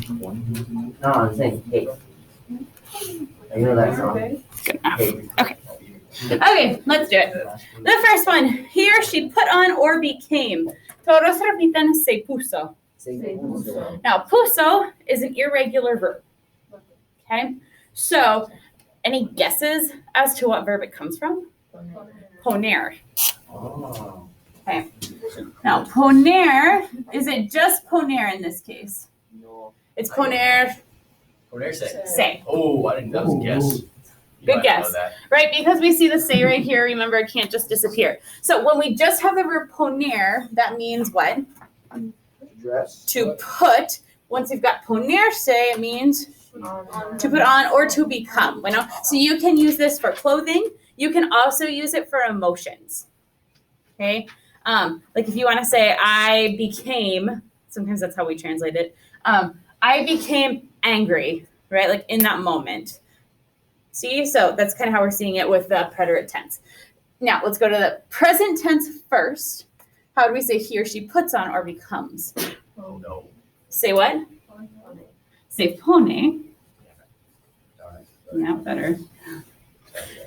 No, I'm saying hey. I know that song. Good enough. Okay, let's do it. The first one, he or she put on or became. Todos repitan se puso. Now, puso is an irregular verb. Okay, so any guesses as to what verb it comes from? Poner. Oh. Okay. Now, poner, is it just poner in this case? No. It's poner Poner say. se. Oh, I didn't. That was a guess. You Good might guess. know that. Right, because we see the say right here, remember it can't just disappear. So when we just have the verb poner, that means what? Dress. To put. Once you've got ponerse, it means to put on or to become. Bueno, so you can use this for clothing. You can also use it for emotions. Okay? Like if you want to say, I became, sometimes that's how we translate it. I became angry, right? Like in that moment. See? So that's kind of how we're seeing it with the preterite tense. Now, let's go to the present tense first. How do we say he or she puts on or becomes? Oh no. Say what? Say pone. Yeah, better.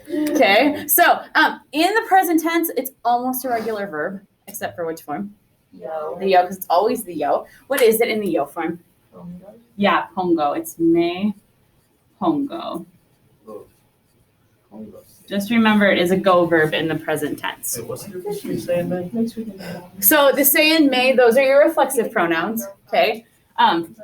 Okay, so in the present tense, it's almost a regular verb, except for which form? Yo. The yo, because it's always the yo. What is it in the yo form? Yeah, pongo. It's me pongo. Just remember it is a go verb in the present tense. It wasn't your saying that? So the say and may, those are your reflexive pronouns, okay?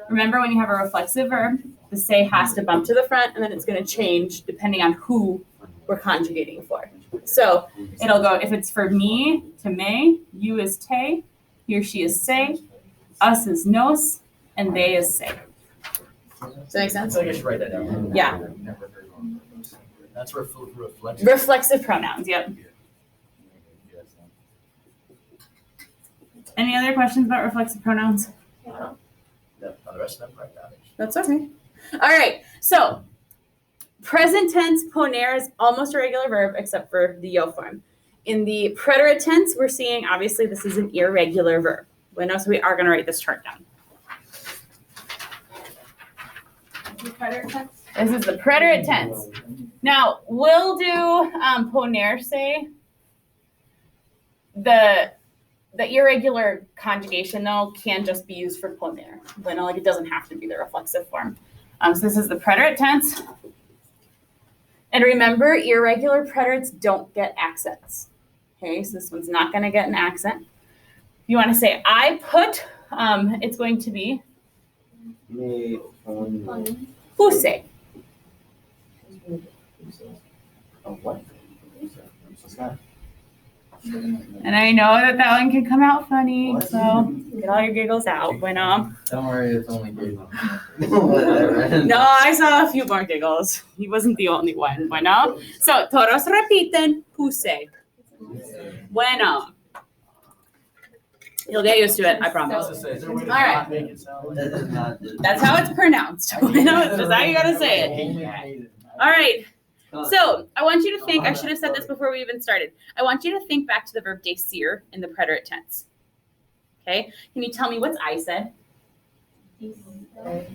Remember when you have a reflexive verb, the say has to bump to the front and then it's going to change depending on who we're conjugating for. So it'll go, if it's for me, to me, you is te, he or she is say, us is nos, and they is say. Does that make sense? So I guess you write that down. Yeah. That's reflexive. Reflexive pronouns, yep. Any other questions about reflexive pronouns? The rest of them right now. That's okay. All right, so present tense poner is almost a regular verb except for the yo form. In the preterite tense, we're seeing obviously this is an irregular verb. Bueno, so we are going to write this chart down. This is the preterite tense. Now, we'll do ponerse. The irregular conjugation, though, can just be used for poner. Bueno, like it doesn't have to be the reflexive form. So this is the preterite tense. And remember, irregular preterites don't get accents. Okay, so this one's not going to get an accent. If you want to say I put, it's going to be Me pongo. puse. Oh, what? And I know that one can come out funny, What? so get all your giggles out. Bueno. Don't worry, it's only good. No, I saw a few more giggles. He wasn't the only one. Bueno. So, todos repiten puse. Bueno. You'll get used to it, I promise. Is there a way to All right. not make it sound like That's how it's pronounced. Bueno, it's just how you gotta say it. All right. So, I want you to think, I should have said this before we even started. I want you to think back to the verb desir in the preterite tense. Okay? Can you tell me what's I said?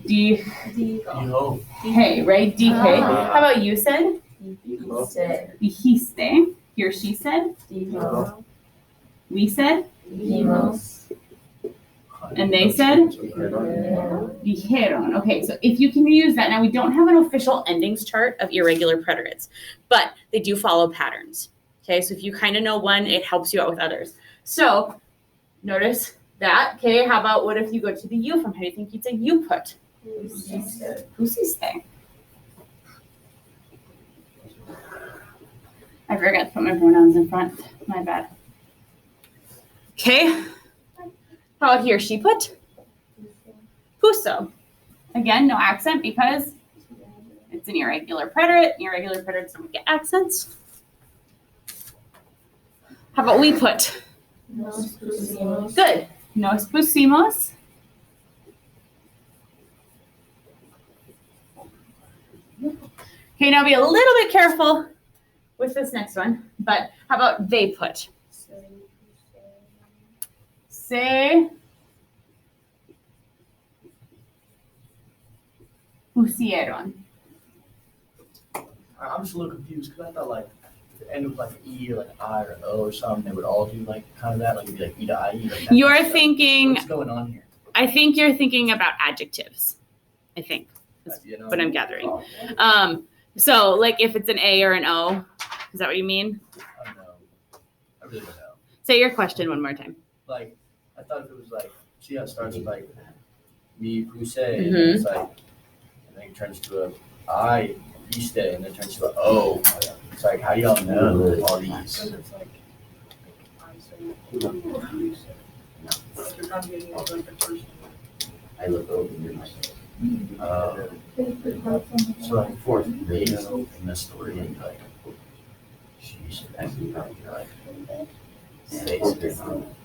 D. you hope. Hey, right? DK. How about you said? Dijiste. He or she said? We said? And they said? Dijeron. Okay, so if you can use that. Now, we don't have an official endings chart of irregular preterites, but they do follow patterns. Okay, so if you kind of know one, it helps you out with others. So notice that. Okay, how about what if you go to the you form? How do you think you'd say you put? Pusiste. I forgot to put my pronouns in front. My bad. Okay. How about he or she put? Puso. Again, no accent because it's an irregular preterite. Irregular preterites don't get accents. How about we put? Good. Nos pusimos. Okay, now be a little bit careful with this next one. But how about they put? Se pusieron. I'm just a little confused because I thought like if it ended with like an E or like an I or an O or something, they would all do like kind of that, like it'd be like E to I E. Like that You're kind of stuff. thinking, What's going on here? I think you're thinking about adjectives. I think, You know? what I'm gathering. So like if it's an A or an O, is that what you mean? I don't know. I really don't know. Say your question one more time. Like I thought if it was like, see how it starts with like me puse, and Mm-hmm. then it's like, and then it turns to a I piste, and then it turns to a O. It's like, how do y'all know all these? I look over here myself. So like fourth grade in the story, and like, she's actually like,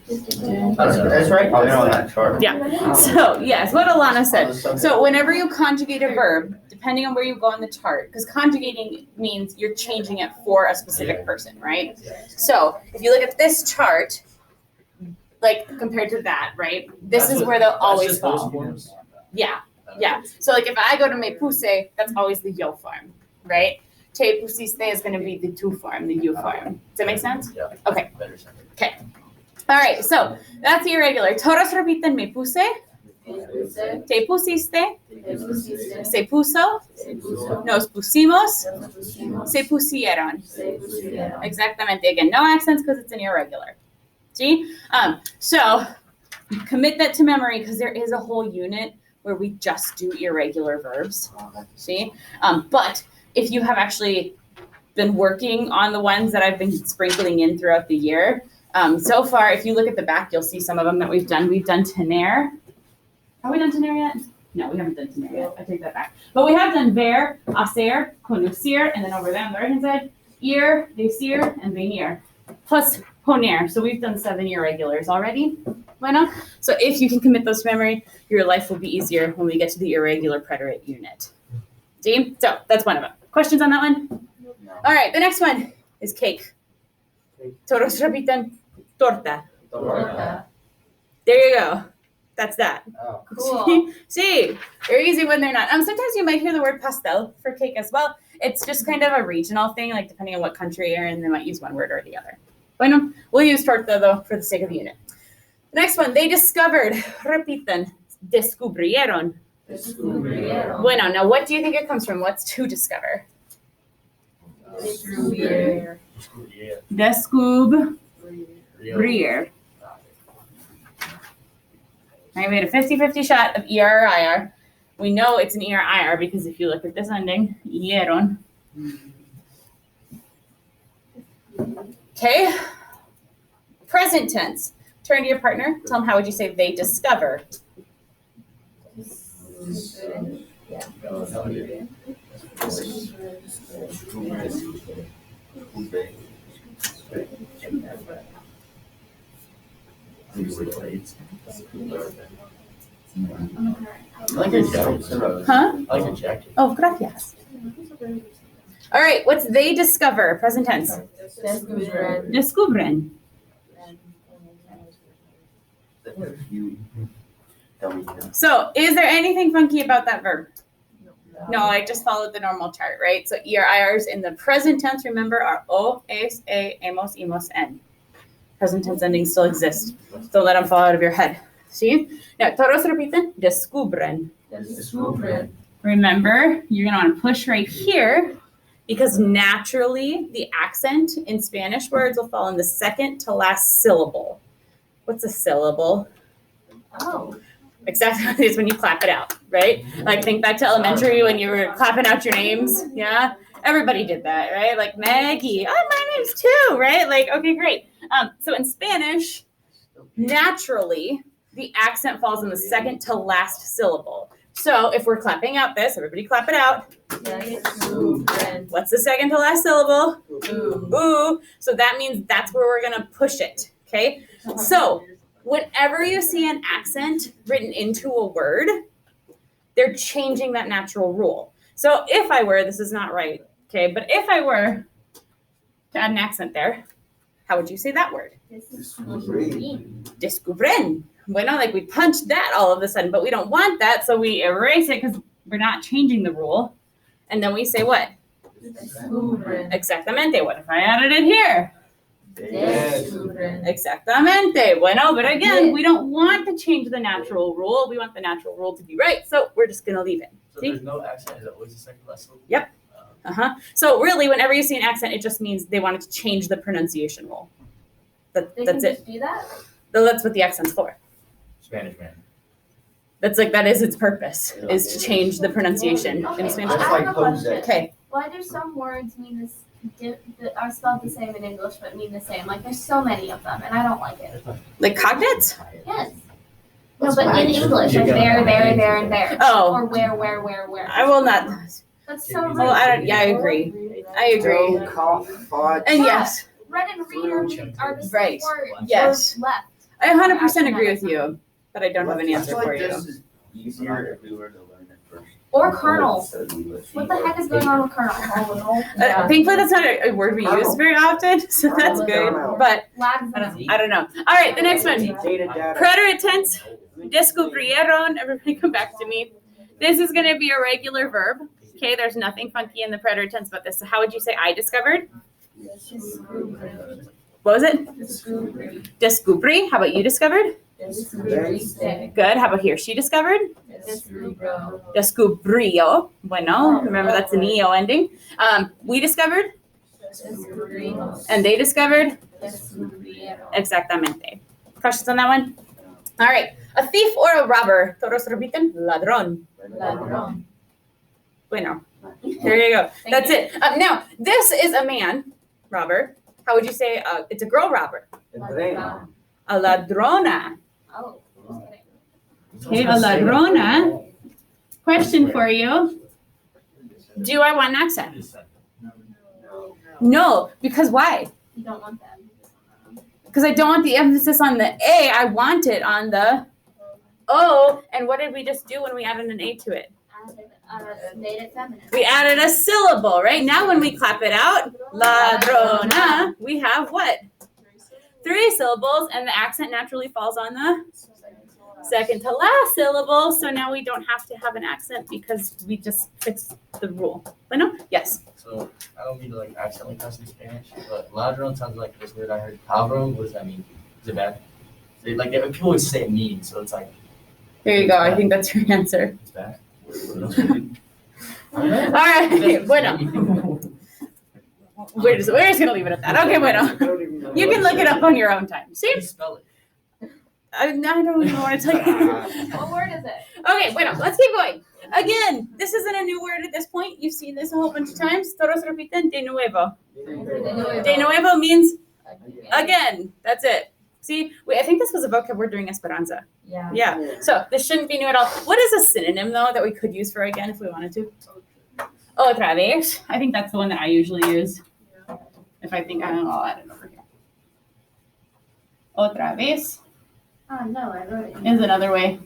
That's right. Oh, no, that chart. Yeah. So yes, what Alana said. So whenever you conjugate a verb, depending on where you go on the chart, because conjugating means you're changing it for a specific person, right? So if you look at this chart, like compared to that, right? This is where they'll always fall. Yeah. Yeah. So like if I go to me puse, that's always the yo form, right? Te pusiste is going to be the tu form, the you form. Does that make sense? Yeah. Okay. Better sense. All right. So that's the irregular. Todos repiten me puse, te pusiste, se puso, nos pusimos, se pusieron. Exactamente. Again, no accents because it's an irregular. See? So commit that to memory because there is a whole unit where we just do irregular verbs. See? But if you have actually been working on the ones that I've been sprinkling in throughout the year, so far, if you look at the back, you'll see some of them that we've done. We've done tener. Have we done tener yet? No, we haven't done tener yet. I take that back. But we have done ver, hacer, conducir, and then over there on the right-hand side, ir, decir, and venir, plus poner. So we've done 7 irregulars already. Bueno. So if you can commit those to memory, your life will be easier when we get to the irregular preterite unit. See? So that's one of them. Questions on that one? All right, the next one is cake. Todos repiten torta. There you go. That's that. Oh. Cool. See, very easy when they're not. Sometimes you might hear the word pastel for cake as well. It's just kind of a regional thing, like depending on what country you're in, they might use one word or the other. Bueno, we'll use torta though for the sake of the unit. The next one, they discovered. Repiten. Descubrieron. Bueno, now what do you think it comes from? What's to discover? Descubrir. Right, we had a 50-50 shot of ER or IR. We know it's an ER IR because if you look at this ending, ieron. Okay. Present tense. Turn to your partner. Tell them how would you say they discover. I like your jacket. Huh? I like your jacket. Oh, gracias. All right, what's they discover? Present tense. Descubren. So, is there anything funky about that verb? No, I just followed the normal chart, right? So, ER-IRs in the present tense, remember, are O, es, e, hemos, imos, en. Present tense endings still exist. Don't let them fall out of your head. See? Now, todos repiten, descubren. Remember, you're going to want to push right here because naturally the accent in Spanish words will fall in the second to last syllable. What's a syllable? Oh. Exactly, it's when you clap it out, right? Like think back to elementary when you were clapping out your names, yeah? Everybody did that, right? Like Maggie, oh, my name's too, right? Like, okay, great. So in Spanish, naturally, the accent falls in the second to last syllable. So if we're clapping out this, everybody clap it out. What's the second to last syllable? Ooh. So that means that's where we're gonna push it, okay? So whenever you see an accent written into a word, they're changing that natural rule. So if I were, this is not right, okay, but if I were to add an accent there, how would you say that word? Descubren. Bueno, like we punched that all of a sudden, but we don't want that, so we erase it because We're not changing the rule. And then we say what? Descubren. Exactamente. What if I added it here? Descubren. Exactamente. Bueno, but again, we don't want to change the natural rule. We want the natural rule to be right. So we're just going to leave it. So See? there's no accent. Is it always the second last syllable? Yep. So really, whenever you see an accent, it just means they wanted to change the pronunciation rule. That's it. Do that? That's what the accent's for. Spanish man. That is its purpose, is to change the pronunciation in Okay, Spanish. I have a question. Okay. Why do some words mean this? That are spelled the same in English but mean the same? Like there's so many of them, and I don't like it. Like cognates? Yes. No, but in English, like there, and there. Oh. Or where. I will not. That's so rude. Oh, I agree. I agree. And yes, Red and read are the same Right. word. Yes. Or left. I 100% agree with you, but I don't have an answer for you. This is easier if we were to learn it first. Or kernel. What the heck is going on with kernel? Thankfully, that's not a word we use very often, so that's good. But Lags I don't know. All right, the next one. Data. Preterite tense. Descubrieron. Everybody come back to me. This is going to be a regular verb. Okay, there's nothing funky in the preterite tense about this. So how would you say I discovered? What was it? Descubrí. How about you discovered? Good. How about here? She discovered? Descubrió. Bueno, remember that's an EO ending. We discovered? And they discovered? Exactamente. Questions on that one? All right. A thief or a robber. Todos repiten. Ladrón. Bueno. There you go. That's it. Now, this is a man robber. How would you say it's a girl robber? A ladrona. Oh, just kidding. Okay, a ladrona. Question for you. Do I want an accent? No, because why? You don't want that. Because I don't want the emphasis on the A. I want it on the O. And what did we just do when we added an A to it? Made it feminine. We added a syllable, right? Now when we clap it out, ladrona, we have what? 3 syllables, and the accent naturally falls on the second to last syllable. So now we don't have to have an accent because we just fixed the rule. Bueno? Yes. So I don't mean to accidentally cuss in Spanish, but ladrón sounds like this word I heard. Cabrón, what does that mean? Is it bad? People always say it mean, so it's like. There you go. I think that's your answer. It's bad. All right. Bueno. We're just gonna leave it at that. Okay, bueno. You can look it up on your own time. See? How do you spell it? I don't even want to tell you. What word is it? Okay, bueno, let's keep going. Again, this isn't a new word at this point. You've seen this a whole bunch of times. Todos repiten de nuevo. De nuevo means again. That's it. See, I think this was a vocab word during Esperanza. Yeah. So this shouldn't be new at all. What is a synonym though that we could use for again if we wanted to? Otra vez. I think that's the one that I usually use. If I think I don't know, I'll add it over here. Otra vez Oh no, I wrote it. is another way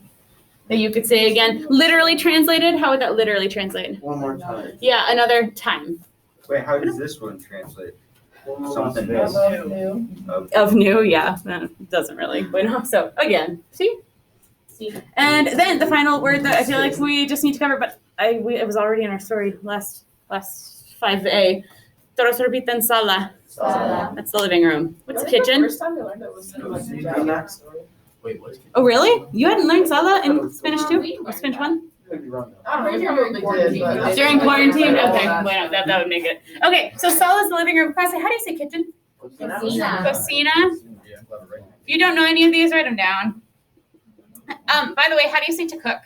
that you could say again. Literally translated. How would that literally translate? One more time. Yeah, another time. Wait, how does this one translate? Something else. Of new, yeah. It doesn't really. Bueno, so again, see? And then the final word that I feel like we just need to cover, but it was already in our story last 5A. Todos repiten sala. That's the living room. What's the kitchen? First time we learned it was in the backstory. Wait, what is it? Oh, really? You hadn't learned sala in Spanish too? Or Spanish 1? I don't remember if we did, but. During quarantine? Okay, well, that would make it. Okay, so sala is the living room. Class, how do you say kitchen? Cocina. Cocina. Yeah, I'm glad we're right. If you don't know any of these, write them down. By the way, how do you say to cook?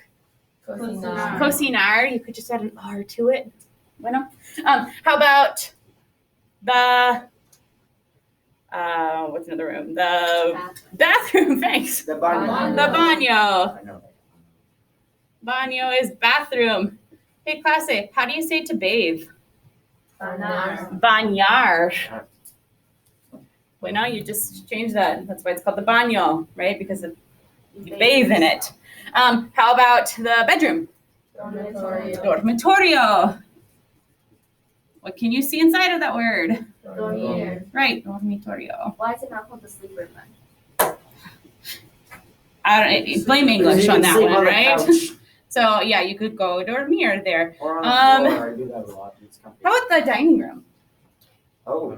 Cocina. Cocinar. You could just add an R to it. Bueno. How about the what's another room? The bathroom. Thanks. The baño. The baño. I know. Baño is bathroom. Hey, clase, how do you say to bathe? Bañar. Bueno, you just change that. That's why it's called the baño, right? Because you bathe in it. How about the bedroom? Dormitorio. What can you see inside of that word? Right, dormitorio. Why is it not called the sleeper then? I don't blame English on that one, right? So yeah, you could go dormir there. Or on the floor, I do that a lot. It's comfy. How about the dining room? Oh,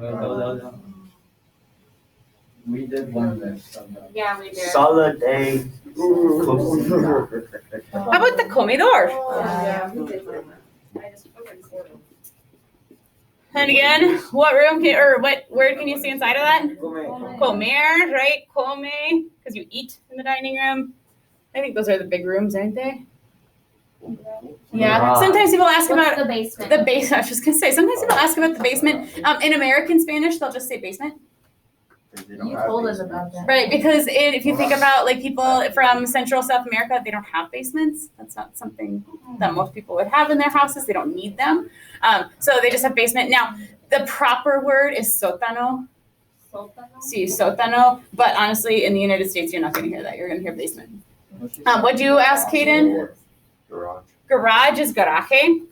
we did one of this sometimes. Yeah, we did. Solid A. How about the comedor? Yeah, we did one. I just And again, what room can or what word can you see inside of that? Come Comer, right? Come, because you eat in the dining room. I think those are the big rooms, aren't they? Yeah. Sometimes people ask What's about the basement? the basement. I was just gonna say. Sometimes people ask about the basement. In American Spanish, they'll just say basement. You told us about that. Right, because if you think about like people from Central South America, they don't have basements. That's not something that most people would have in their houses. They don't need them. So they just have basement. Now, the proper word is sótano. Sí, sótano. But honestly, in the United States, you're not going to hear that. You're going to hear basement. What'd you ask, Kaden? Garage. Garage is garaje.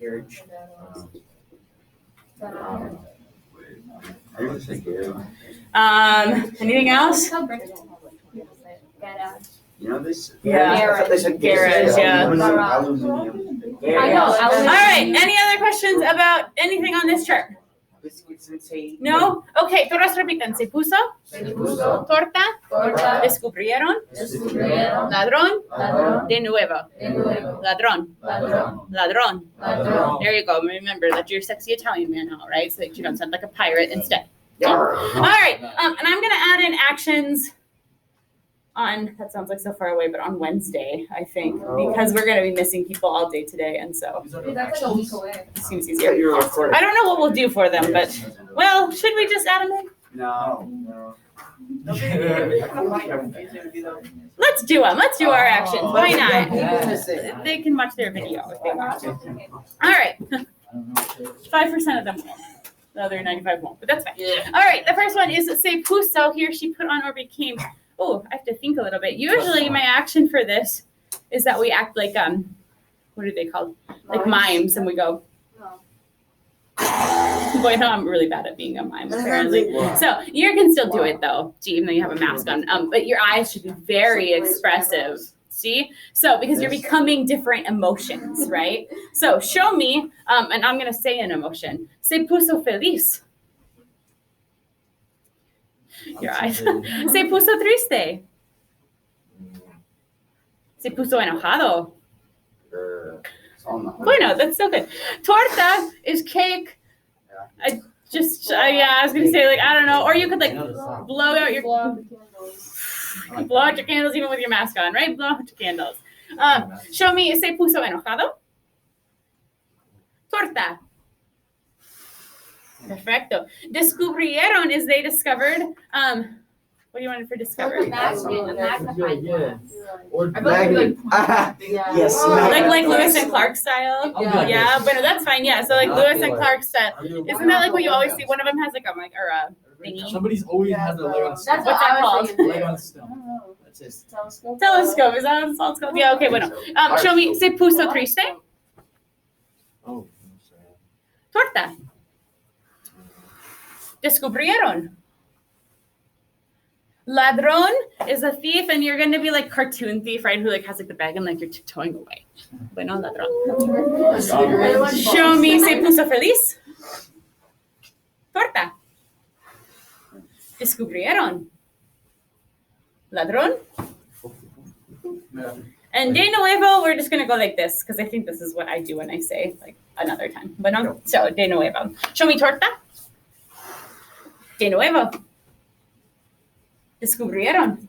Garage. I usually say garage. Anything else? You know this? Yeah. I thought they said Garage, yeah. Aluminum. I know. All right. Any other questions about anything on this chart? Biscuits and tea. No? Okay, todos repiten. Se puso, torta, descubrieron, ladrón, de nuevo, ladrón, ladrón. There you go. Remember that you're sexy Italian man now, right? So that you don't sound like a pirate instead. All right, and I'm gonna add in actions on, that sounds like so far away, but on Wednesday, I think, because we're gonna be missing people all day today, and so Dude, that's like a week away. it seems easier. I don't know what we'll do for them, but, well, should we just add them in? No. Let's do them. Let's do our actions. Why not? They can watch their video if they want to. All right. 5% of them won't. The other 95 won't, but that's fine. All right. The first one is se puso. He or she put on or became. Oh, I have to think a little bit. Usually my action for this is that we act like, what are they called? Like mimes, and we go. Boy, no, I'm really bad at being a mime, apparently. So you can still do it, though, even though you have a mask on. But your eyes should be very expressive. See? So, because you're becoming different emotions, right? So show me, and I'm going to say an emotion. Se puso feliz. Your eyes. Se puso triste. Se puso enojado. Bueno, that's so good. Torta is cake. I was gonna say, like, I don't know, or you could like blow out your candles even with your mask on, right? Blow out your candles. Show me. Se puso enojado. Torta. Perfecto. Descubrieron is they discovered. What do you want for discovery? Magnifying glass. Or Yes. Like Lewis and Clark style. Yeah. But that's fine. Yeah. So like Lewis and Clark style. Isn't that like what you always see? One of them has like a mic or a thingy. Somebody's always has their leg on That's stone. what What's that I was called? thinking. Leg on stone. That's it. Telescope. Telescope. Is that what it's called? Yeah. Okay. Bueno. Show me. Se puso triste. Oh. Torta. Descubrieron. Ladrón is a thief, and you're gonna be like cartoon thief, right? Who like has like the bag and like you're tiptoeing away. Bueno, ladrón. Show me. Se puso feliz. Torta. Descubrieron. Ladrón. And de nuevo, we're just gonna go like this because I think this is what I do when I say like another time. Bueno, so de nuevo. Show me torta. De nuevo. Descubrieron.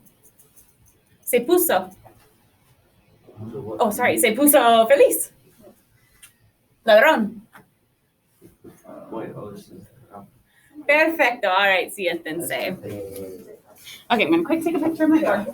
Se puso. Oh, sorry. Se puso feliz. Ladrón. Perfecto. All right. Siéntense. Okay, I'm going to quick take a picture of my board.